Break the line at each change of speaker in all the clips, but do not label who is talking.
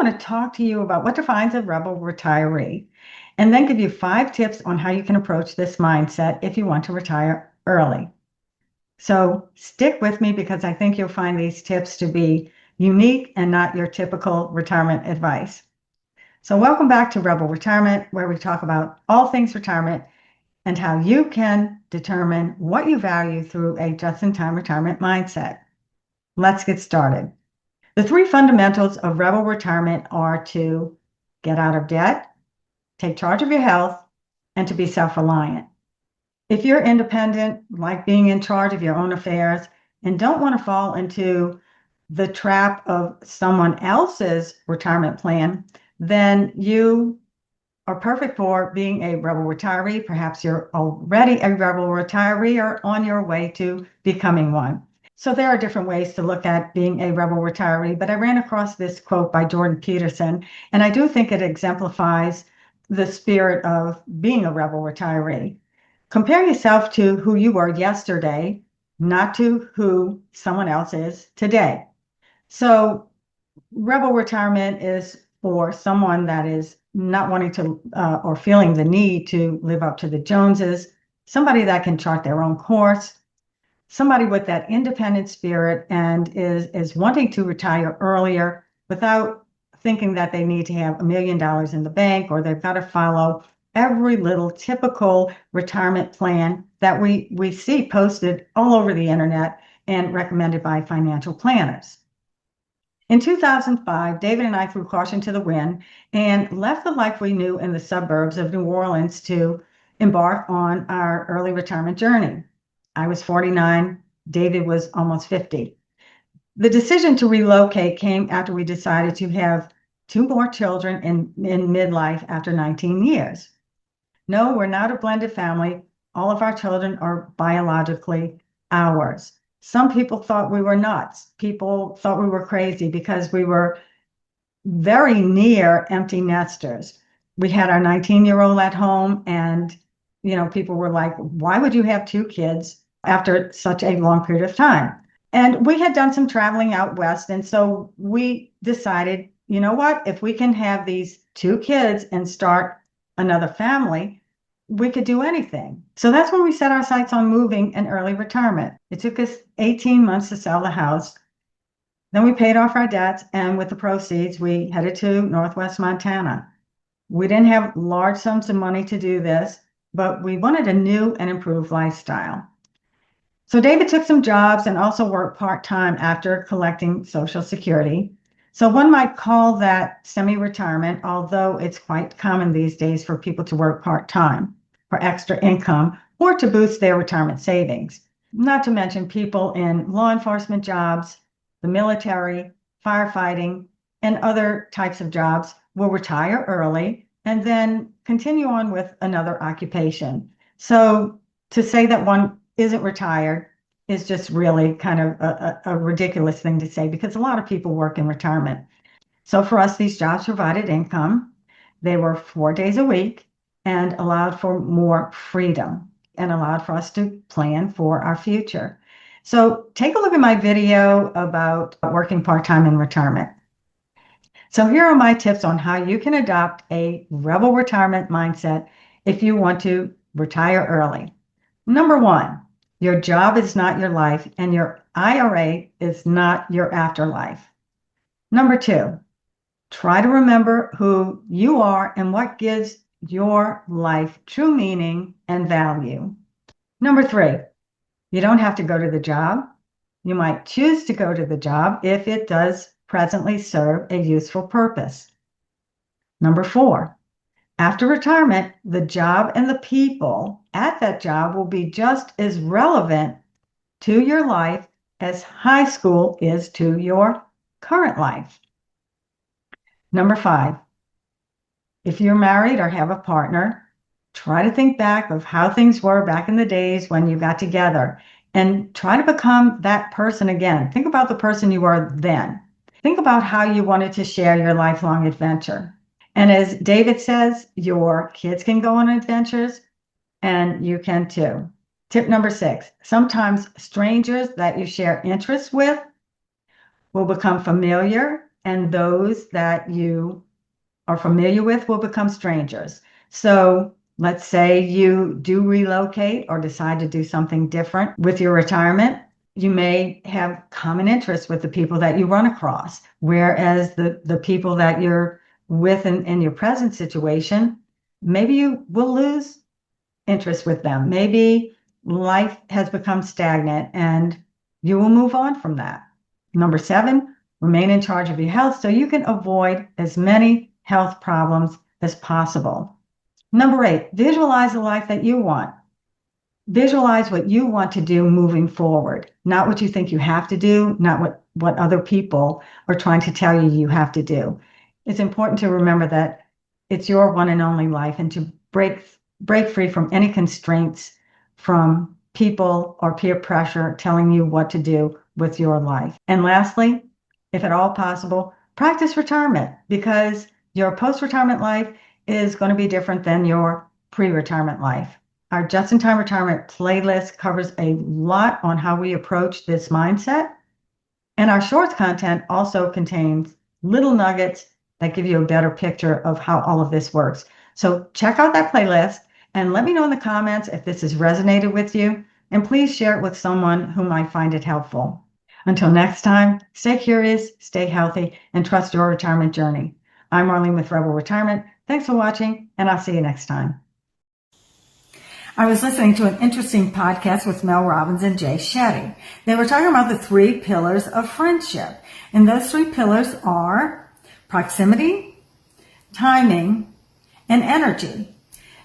want to talk to you about what defines a rebel retiree and then give you 5 tips on how you can approach this mindset if you want to retire early. So stick with me because I think you'll find these tips to be unique and not your typical retirement advice. So welcome back to Rebel Retirement, where we talk about all things retirement and how you can determine what you value through a just-in-time retirement mindset. Let's get started. The 3 fundamentals of Rebel Retirement are to get out of debt, take charge of your health, and to be self-reliant. If you're independent, like being in charge of your own affairs, and don't want to fall into the trap of someone else's retirement plan, then you are perfect for being a rebel retiree. Perhaps you're already a rebel retiree or on your way to becoming one. So there are different ways to look at being a rebel retiree, but I ran across this quote by Jordan Peterson, and I do think it exemplifies the spirit of being a rebel retiree. Compare yourself to who you were yesterday, not to who someone else is today. So rebel retirement is for someone that is not wanting to or feeling the need to live up to the Joneses, somebody that can chart their own course, somebody with that independent spirit and is wanting to retire earlier without thinking that they need to have $1 million in the bank or they've got to follow every little typical retirement plan that we see posted all over the internet and recommended by financial planners. In 2005, David and I threw caution to the wind and left the life we knew in the suburbs of New Orleans to embark on our early retirement journey. I was 49, David was almost 50. The decision to relocate came after we decided to have 2 more children in midlife after 19 years. No, we're not a blended family. All of our children are biologically ours. Some people thought we were nuts. People thought we were crazy because we were very near empty nesters. We had our 19-year-old at home and, people were like, why would you have 2 kids after such a long period of time? And we had done some traveling out west. And so we decided, you know what, if we can have these 2 kids and start another family, we could do anything. So that's when we set our sights on moving and early retirement. It took us 18 months to sell the house. Then we paid off our debts, and with the proceeds, we headed to Northwest Montana. We didn't have large sums of money to do this, but we wanted a new and improved lifestyle. So David took some jobs and also worked part-time after collecting Social Security. So one might call that semi-retirement, although it's quite common these days for people to work part-time for extra income or to boost their retirement savings. Not to mention people in law enforcement jobs, the military, firefighting, and other types of jobs will retire early and then continue on with another occupation. So to say that one isn't retired is just really kind of a ridiculous thing to say because a lot of people work in retirement. So for us, these jobs provided income. They were 4 days a week and allowed for more freedom and allowed for us to plan for our future. So take a look at my video about working part-time in retirement. So here are my tips on how you can adopt a rebel retirement mindset if you want to retire early. Number 1, your job is not your life and your IRA is not your afterlife. Number 2, try to remember who you are and what gives your life true meaning and value. Number 3, you don't have to go to the job. You might choose to go to the job if it does presently serve a useful purpose. Number 4, after retirement, the job and the people at that job will be just as relevant to your life as high school is to your current life. Number 5, if you're married or have a partner, try to think back of how things were back in the days when you got together and try to become that person again. Think about the person you were then. Think about how you wanted to share your lifelong adventure. And as David says, your kids can go on adventures and you can too. Tip number 6, sometimes strangers that you share interests with will become familiar and those that you are familiar with will become strangers. So let's say you do relocate or decide to do something different with your retirement. You may have common interests with the people that you run across, whereas the people that you're with in your present situation, maybe you will lose interest with them. Maybe life has become stagnant and you will move on from that. Number 7, remain in charge of your health so you can avoid as many health problems as possible. Number 8, visualize the life that you want. Visualize what you want to do moving forward, not what you think you have to do, not what other people are trying to tell you have to do. It's important to remember that it's your one and only life, and to break free from any constraints from people or peer pressure telling you what to do with your life. And lastly, if at all possible, practice retirement, because your post-retirement life is going to be different than your pre-retirement life. Our Just-in-Time Retirement playlist covers a lot on how we approach this mindset. And our shorts content also contains little nuggets that give you a better picture of how all of this works. So check out that playlist and let me know in the comments if this has resonated with you. And please share it with someone who might find it helpful. Until next time, stay curious, stay healthy, and trust your retirement journey. I'm Marlene with Rebel Retirement. Thanks for watching, and I'll see you next time. I was listening to an interesting podcast with Mel Robbins and Jay Shetty. They were talking about the 3 pillars of friendship. And those 3 pillars are proximity, timing, and energy.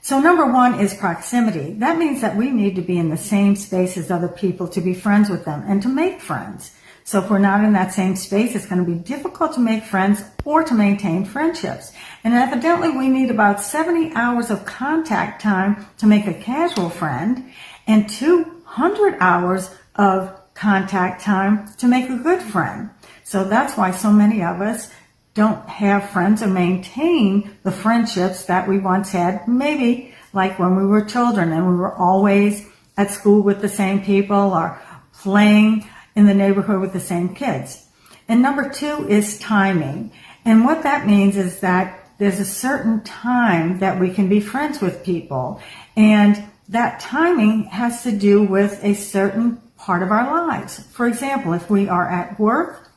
So number 1 is proximity. That means that we need to be in the same space as other people to be friends with them and to make friends. So if we're not in that same space, it's going to be difficult to make friends or to maintain friendships. And evidently, we need about 70 hours of contact time to make a casual friend and 200 hours of contact time to make a good friend. So that's why so many of us don't have friends or maintain the friendships that we once had, maybe like when we were children and we were always at school with the same people or playing in the neighborhood with the same kids. And number 2 is timing. And what that means is that there's a certain time that we can be friends with people. And that timing has to do with a certain part of our lives. For example, if we are at work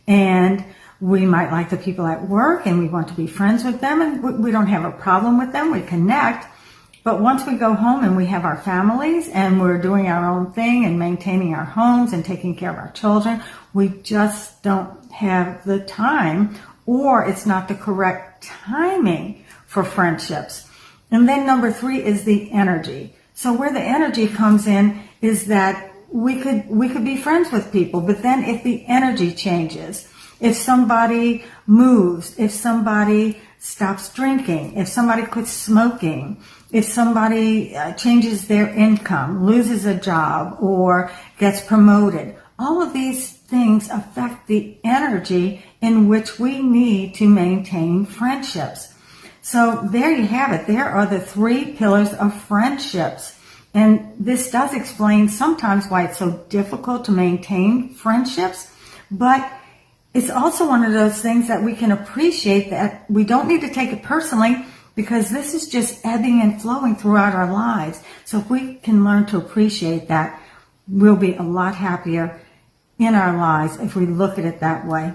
and we might like the people at work and we want to be friends with them and we don't have a problem with them, we connect. But once we go home and we have our families and we're doing our own thing and maintaining our homes and taking care of our children, we just don't have the time, or it's not the correct timing for friendships. And then number 3 is the energy. So where the energy comes in is that we could be friends with people, but then if the energy changes, if somebody moves, if somebody stops drinking, if somebody quits smoking, if somebody changes their income, loses a job, or gets promoted, all of these things affect the energy in which we need to maintain friendships. So there you have it. There are the 3 pillars of friendships. And this does explain sometimes why it's so difficult to maintain friendships, but it's also one of those things that we can appreciate, that we don't need to take it personally, because this is just ebbing and flowing throughout our lives. So if we can learn to appreciate that, we'll be a lot happier in our lives if we look at it that way.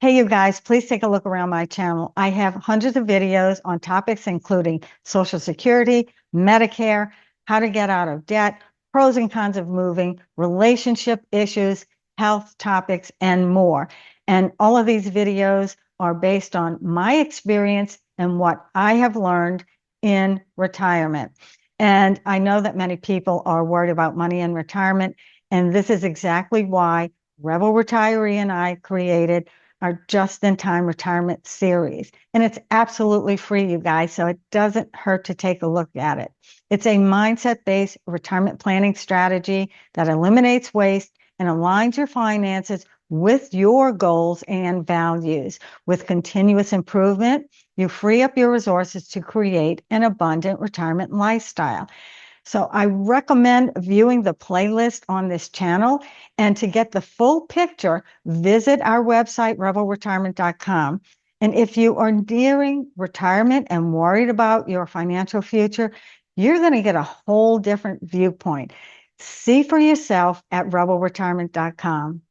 Hey, you guys, please take a look around my channel. I have hundreds of videos on topics including Social Security, Medicare, how to get out of debt, pros and cons of moving, relationship issues, health topics, and more. And all of these videos are based on my experience and what I have learned in retirement. And I know that many people are worried about money in retirement, and this is exactly why Rebel Retiree and I created our Just-in-Time Retirement series. And it's absolutely free, you guys, so it doesn't hurt to take a look at it. It's a mindset-based retirement planning strategy that eliminates waste and aligns your finances with your goals and values. With continuous improvement, you free up your resources to create an abundant retirement lifestyle. So I recommend viewing the playlist on this channel. And to get the full picture, visit our website, rebelretirement.com. And if you are nearing retirement and worried about your financial future, you're going to get a whole different viewpoint. See for yourself at rebelretirement.com.